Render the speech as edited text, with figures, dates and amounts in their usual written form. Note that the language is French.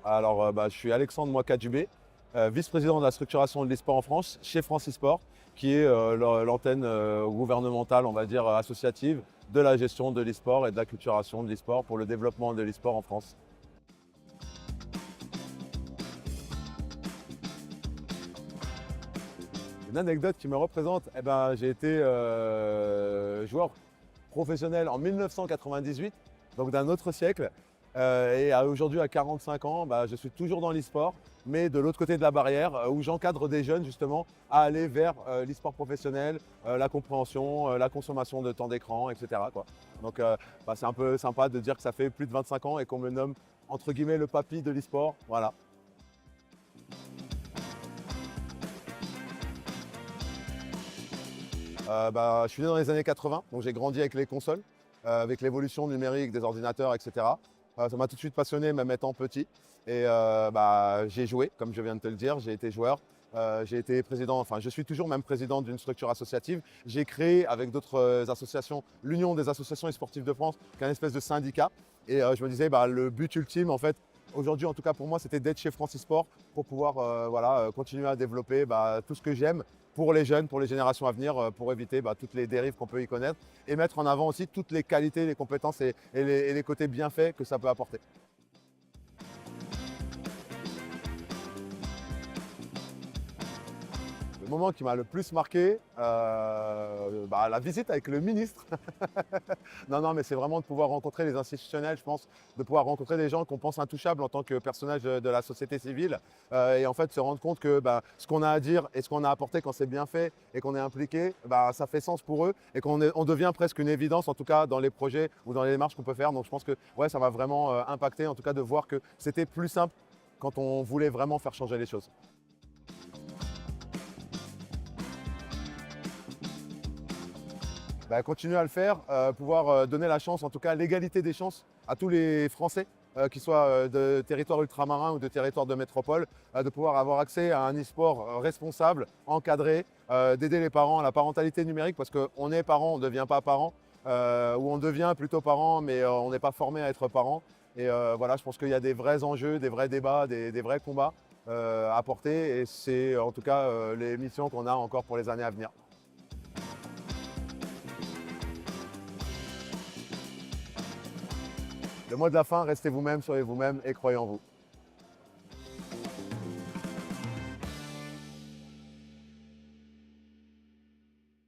Alors, je suis Alexandre Mwakadjubé, vice-président de la structuration de l'e-sport en France chez Francisport, qui est l'antenne gouvernementale, on va dire, associative de la gestion de l'e-sport et de la culturation de l'e-sport pour le développement de l'e-sport en France. Une anecdote qui me représente, j'ai été joueur professionnel en 1998, donc d'un autre siècle. Et aujourd'hui, à 45 ans, je suis toujours dans l'e-sport, mais de l'autre côté de la barrière, où j'encadre des jeunes justement à aller vers l'e-sport professionnel, la compréhension, la consommation de temps d'écran, etc. quoi. Donc c'est un peu sympa de dire que ça fait plus de 25 ans et qu'on me nomme entre guillemets le papy de l'e-sport. Voilà. Je suis né dans les années 80, donc j'ai grandi avec les consoles, avec l'évolution numérique des ordinateurs, etc. Ça m'a tout de suite passionné, même étant petit. Et j'ai joué, comme je viens de te le dire, j'ai été joueur. J'ai été président, enfin je suis toujours même président d'une structure associative. J'ai créé avec d'autres associations l'Union des associations et sportives de France, qui est une espèce de syndicat. Et je me disais, le but ultime, en fait, aujourd'hui en tout cas pour moi, c'était d'être chez Francisport pour pouvoir continuer à développer tout ce que j'aime pour les jeunes, pour les générations à venir, pour éviter toutes les dérives qu'on peut y connaître et mettre en avant aussi toutes les qualités, les compétences et les côtés bienfaits que ça peut apporter. Le moment qui m'a le plus marqué, la visite avec le ministre. Non, mais c'est vraiment de pouvoir rencontrer les institutionnels, je pense, de pouvoir rencontrer des gens qu'on pense intouchables en tant que personnage de la société civile et en fait se rendre compte que ce qu'on a à dire et ce qu'on a apporté quand c'est bien fait et qu'on est impliqué, ça fait sens pour eux et on devient presque une évidence, en tout cas dans les projets ou dans les démarches qu'on peut faire. Donc je pense que ouais, ça m'a vraiment impacté, en tout cas de voir que c'était plus simple quand on voulait vraiment faire changer les choses. Continuer à le faire, pouvoir donner la chance, en tout cas l'égalité des chances à tous les Français, qu'ils soient de territoires ultramarins ou de territoires de métropole, de pouvoir avoir accès à un e-sport responsable, encadré, d'aider les parents à la parentalité numérique, parce qu'on est parent, on ne devient pas parent, ou on devient plutôt parent, mais on n'est pas formé à être parent. Et voilà, je pense qu'il y a des vrais enjeux, des vrais débats, des vrais combats à porter, et c'est en tout cas les missions qu'on a encore pour les années à venir. Le mot de la fin, restez vous-même, soyez vous-même et croyez en vous.